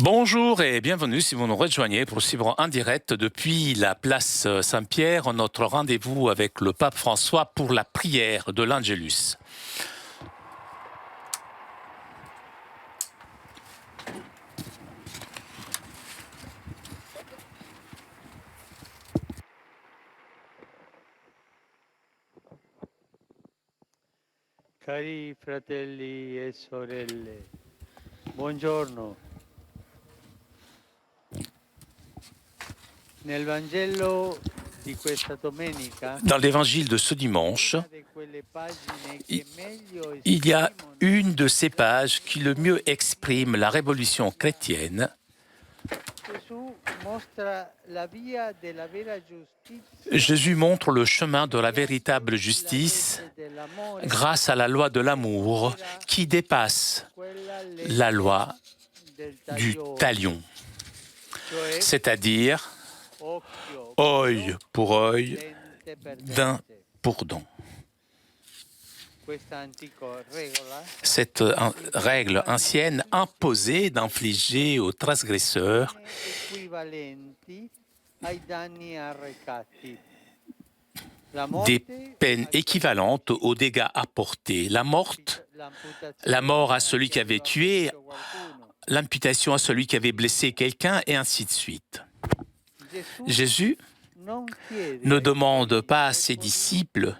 Bonjour et bienvenue si vous nous rejoignez pour suivre en direct depuis la place Saint-Pierre notre rendez-vous avec le pape François pour la prière de l'Angélus. Cari fratelli e sorelle, buongiorno. Nel Vangelo di questa domenica, Dans l'évangile de ce dimanche, una di quelle pagine che meglio il y a esprimono une de ces pages qui le mieux exprime la révolution chrétienne. Gesù mostra la via della vera giustizia Jésus montre le chemin de la véritable justice dell'amore, grâce à la loi de l'amour qui dépasse quella la loi del du taglione, talion, cioè c'est-à-dire occhio œil pour œil, dente per dent dente. pour dent. Questa antica regola Cette règle ancienne imposait d'infliger aux transgresseurs equivalenti ai danni arrecati. La des morte, peines équivalentes aux dégâts apportés. La mort à celui qui avait tué, l'imputation à celui qui avait blessé quelqu'un, et ainsi de suite. Jésus ne demande pas à ses disciples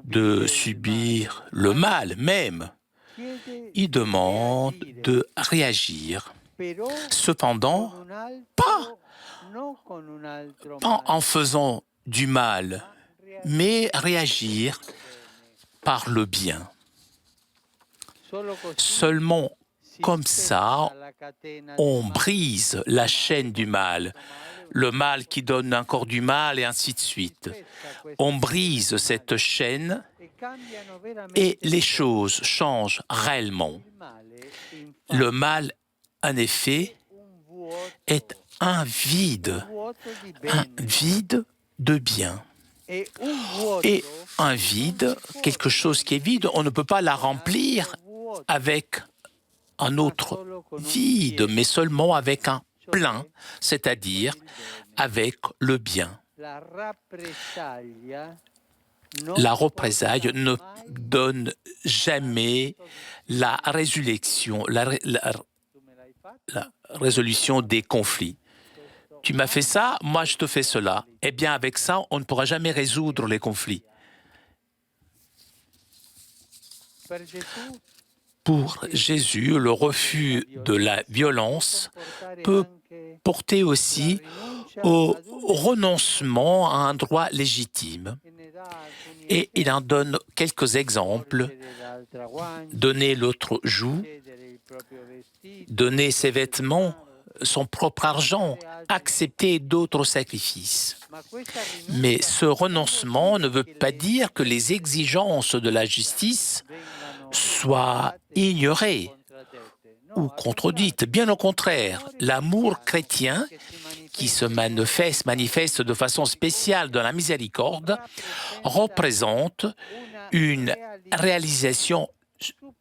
de subir le mal même. Il demande de réagir. Cependant, pas en faisant du mal, mais réagir par le bien. Seulement comme ça, on brise la chaîne du mal. Le mal qui donne encore du mal et ainsi de suite. On brise cette chaîne et les choses changent réellement. Le mal, en effet, est un vide de bien. Et un vide, quelque chose qui est vide, on ne peut pas la remplir avec un autre vide, mais seulement avec un plein, c'est-à-dire avec le bien. La représaille ne donne jamais la résolution des conflits. Tu m'as fait ça, moi je te fais cela. Eh bien, avec ça, on ne pourra jamais résoudre les conflits. Pour Jésus, le refus de la violence peut porter aussi au renoncement à un droit légitime. Et il en donne quelques exemples. Donner l'autre joue, donner ses vêtements, son propre argent, accepter d'autres sacrifices. Mais ce renoncement ne veut pas dire que les exigences de la justice soient ignorées ou contredites. Bien au contraire, l'amour chrétien qui se manifeste de façon spéciale dans la miséricorde représente une réalisation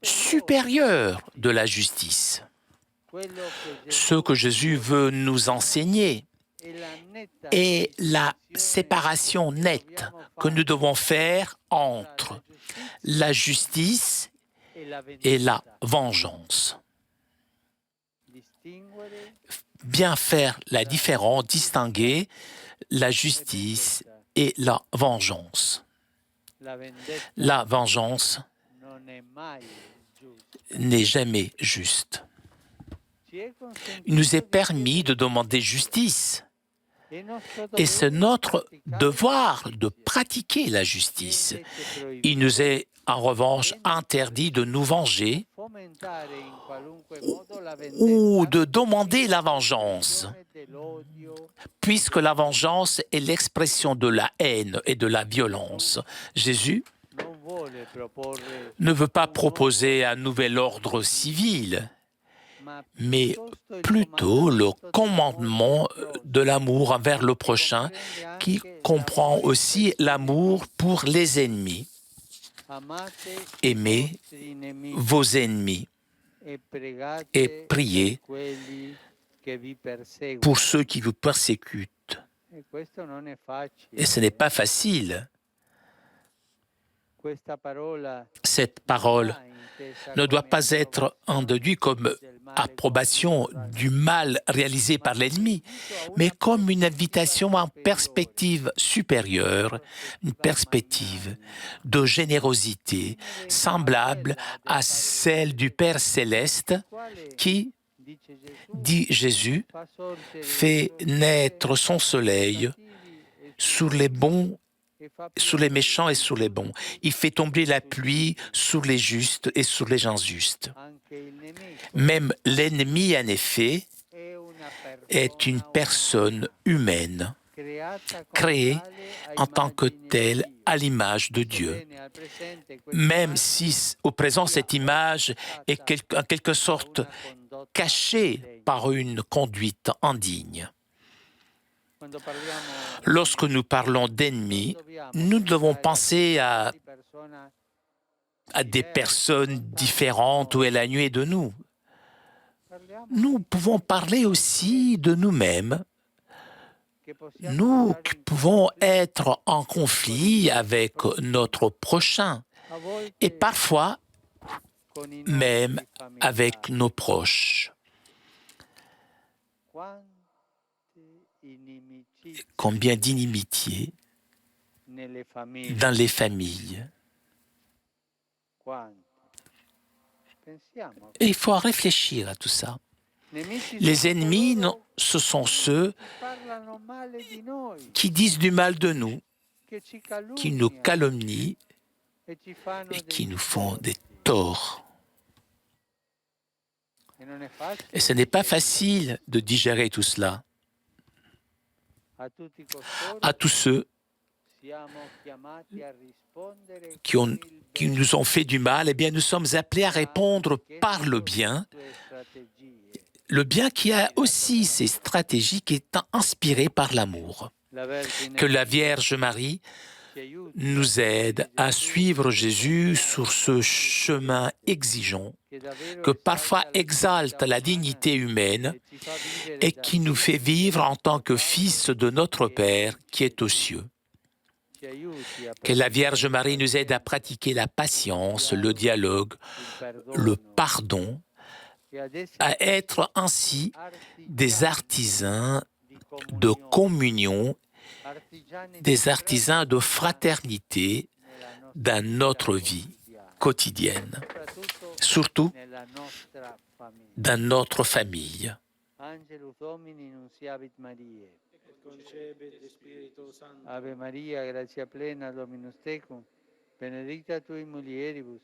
supérieure de la justice. Ce que Jésus veut nous enseigner est la séparation nette que nous devons faire entre la justice et la vengeance. Bien faire la différence, distinguer la justice et la vengeance. La vengeance n'est jamais juste. Il nous est permis de demander justice. Et c'est notre devoir de pratiquer la justice. Il nous est en revanche interdit de nous venger ou de demander la vengeance, puisque la vengeance est l'expression de la haine et de la violence. Jésus ne veut pas proposer un nouvel ordre civil, mais plutôt le commandement de l'amour envers le prochain qui comprend aussi l'amour pour les ennemis. Aimez vos ennemis et priez che vi perseguono. pour ceux qui vous persécutent. E questo non è facile. Et ce n'est pas facile. Questa parola Cette parole ne doit pas être entendu comme approbation du mal réalisé par l'ennemi, mais comme une invitation en perspective supérieure, une perspective de générosité semblable à celle du Père céleste qui, dit Jésus, fait naître son soleil sur les bons, sur les méchants et sur les bons. Il fait tomber la pluie sur les justes et sur les gens justes. Même l'ennemi, en effet, est une personne humaine, créée en tant que telle à l'image de Dieu. Même si au présent cette image est en quelque sorte cachée par une conduite indigne. Lorsque nous parlons d'ennemis, nous devons penser à des personnes différentes ou éloignées de nous. Nous pouvons parler aussi de nous-mêmes. Nous pouvons être en conflit avec notre prochain et parfois même avec nos proches. Combien d'inimitiés dans les familles. Et il faut réfléchir à tout ça. Les ennemis, ce sont ceux qui disent du mal de nous, qui nous calomnient et qui nous font des torts. Et ce n'est pas facile de digérer tout cela. À tous ceux qui nous ont fait du mal, eh bien, nous sommes appelés à répondre par le bien qui a aussi ses stratégies qui est inspiré par l'amour. Que la Vierge Marie nous aide à suivre Jésus sur ce chemin exigeant, que parfois exalte la dignité humaine et qui nous fait vivre en tant que fils de notre Père qui est aux cieux. Que la Vierge Marie nous aide à pratiquer la patience, le dialogue, le pardon, à être ainsi des artisans de communion, des artisans de fraternité dans notre vie quotidienne, surtout dans notre famille. Ave Maria, gratia plena, Dominus tecum, benedicta tui mulieribus,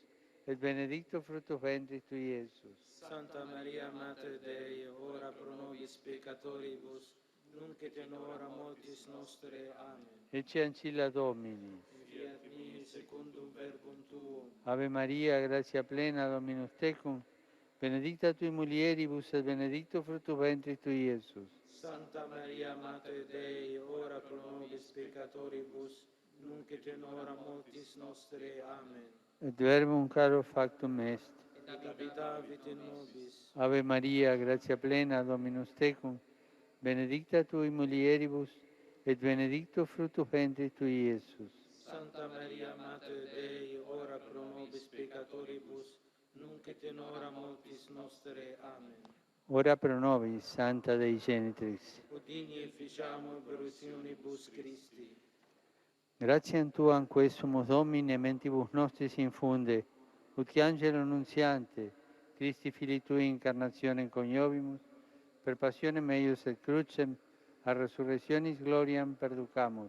et benedictus fructus ventris tui, Iesus. Santa Maria, Mater Dei, ora pro nobis peccatoribus, nunc et in hora mortis nostre. Amen. Ecce ancilla Domini. Fiat mihi secundum verbum tuum. Ave Maria, gratia plena, Dominus tecum, benedicta tui mulieribus, et benedictus fructus ventris tui, Iesus. Santa Maria, Mater Dei, ora pro nobis peccatoribus, nunc et in hora mortis nostre. Amen. Et verbum caro factum est. Et habitavit in nobis. Ave Maria, gratia plena, Dominus tecum, benedicta tui mulieribus, et benedictus fructus ventris tui, Iesus. Santa Maria, Mater Dei, ora pro nobis peccatoribus, nunc et in hora mortis nostre. Amen. Ora pro nobis, Santa Dei Genitrix. Udini efficiamur promissionibus Christi. Gratiam Tuam quesumus Domine mentibus nostris infunde, ut angelo nuntiante, Christi Filii Tui incarnationem coniovimus, per passionem eius et crucem, a resurrectionis gloriam perducamur,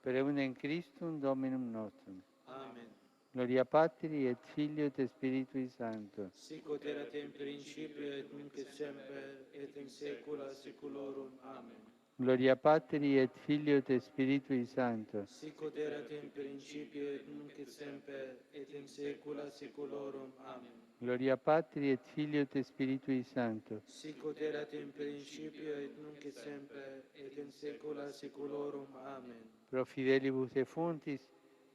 per eundem Christum Dominum nostrum. Amen. Gloria Patri et Filio et Spiritui Sancto. Sic ut erat in principio et nunc et semper et in saecula saeculorum. Amen. Gloria Patri et Filio et Spiritui Sancto. Sic ut erat in principio et nunc et semper et in saecula saeculorum. Amen. Gloria Patri et Filio et Spiritui Sancto. Sic ut erat in principio et nunc et semper et in saecula saeculorum. Amen. Pro fidelibus defuntis,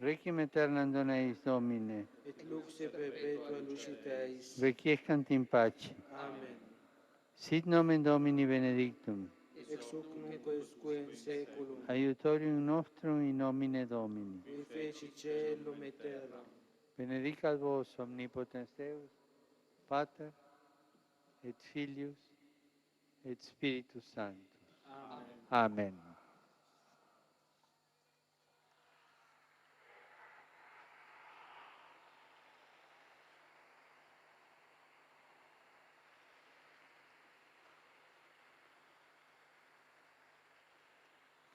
requiem aeternam dona eis Domine. Et lux perpetua lucis Teis. Requiescant in pace. Amen. Sit nomen Domini benedictum. Ex hoc nunc usque in saeculum. Aiutorium nostrum in nomine Domini. Qui feci caelum et terra. Benedicat vos omnipotens Deus, Pater et Filius et Spiritus Sanctus. Amen. Amen.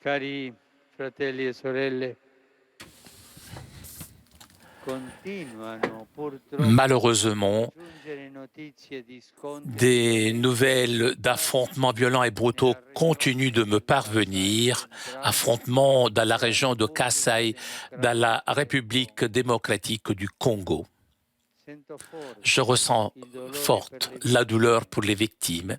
Cari fratelli e sorelle, continuano purtroppo Malheureusement, a giungere notizie di scontri des nouvelles d'affrontements violents et brutaux continuent de me parvenir, affrontements dans la région de Kasaï, dans la République démocratique du Congo. Sento forte Je ressens il dolore forte per le la douleur pour les victimes,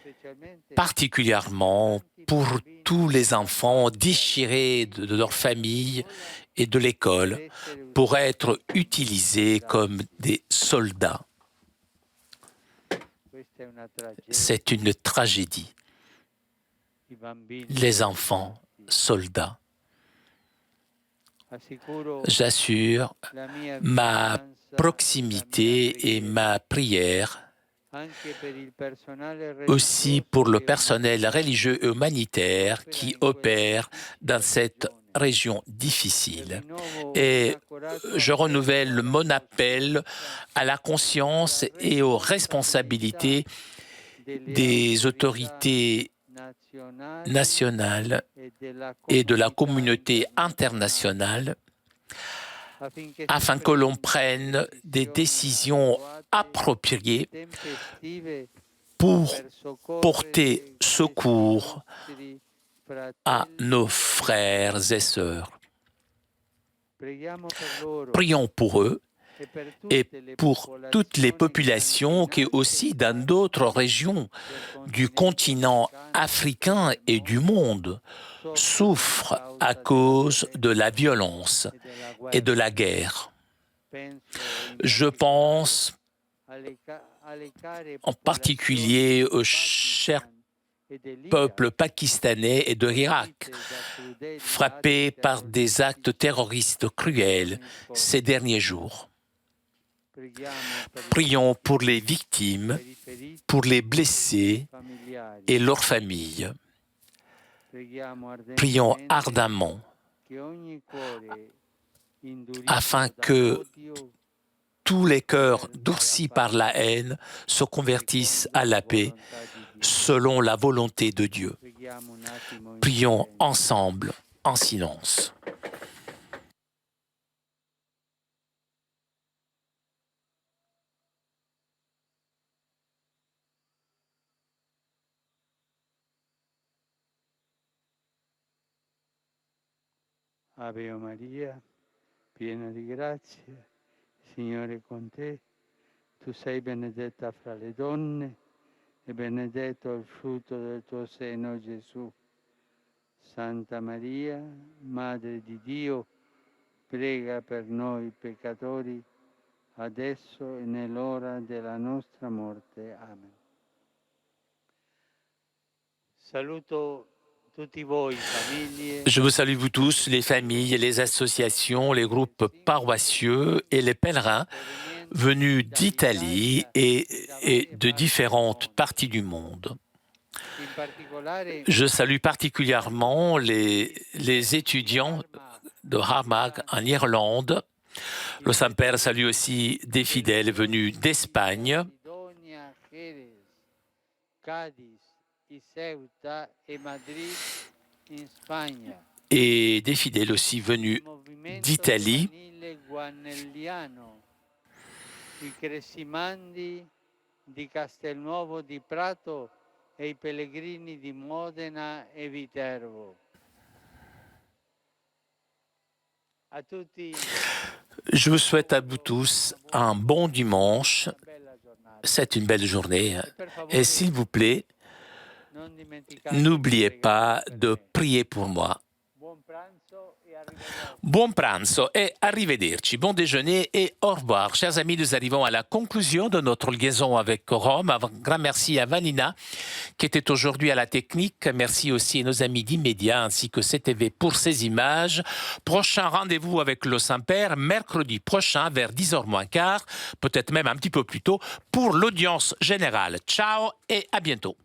specialmente particulièrement pour tous les enfants déchirés de leur famille et de l'école pour être utilisés comme des soldats. questa è una tragedia. C'est une tragédie. I bambini Les enfants, soldats. assicuro J'assure la mia ma vicinanza, proximité et ma prière anche per il personale aussi religioso pour le che personnel religieux et humanitaire qui opère dans cette région e difficile. rinnovo Et un accorato je renouvelle appello mon alla appel à la conscience et aux responsabilités des autorités nationales et de la communauté internationale afin que l'on prenne des décisions appropriées pour porter secours à nos frères et sœurs. Prions pour eux et pour toutes les populations qui aussi dans d'autres régions du continent africain et du monde souffrent à cause de la violence et de la guerre. Je pense en particulier aux chers peuples pakistanais et de l'Irak, frappés par des actes terroristes cruels ces derniers jours. Prions pour les victimes, pour les blessés et leurs familles. Prions ardemment afin que tous les cœurs durcis par la haine se convertissent à la paix selon la volonté de Dieu. Prions ensemble en silence. Ave Maria, piena di grazia, il Signore è con te. Tu sei benedetta fra le donne e benedetto il frutto del tuo seno, Gesù. Santa Maria, Madre di Dio, prega per noi peccatori, adesso e nell'ora della nostra morte. Amen. Saluto tutti voi, famiglie. Je vous salue vous tous, les familles, les associations, les groupes paroissieux et les pèlerins venus d'Italie et de différentes parties du monde. Je salue particulièrement les étudiants de Armagh en Irlande. Le Saint-Père salue aussi des fidèles venus d'Espagne, et des fidèles aussi venus d'Italie. I Crescimandi di Castelnuovo di Prato e i pellegrini di Modena e Viterbo. A tutti Je vous souhaite à vous tous un bon dimanche. C'est une belle journée. Et s'il vous plaît, n'oubliez pas de prier pour moi. Buon pranzo et arrivederci, bon déjeuner et au revoir. Chers amis, nous arrivons à la conclusion de notre liaison avec Rome. Un grand merci à Vanina qui était aujourd'hui à la technique. Merci aussi à nos amis d'Immédiat ainsi que CTV pour ces images. Prochain rendez-vous avec le Saint-Père, mercredi prochain vers 10h moins quart, peut-être même un petit peu plus tôt, pour l'audience générale. Ciao et à bientôt.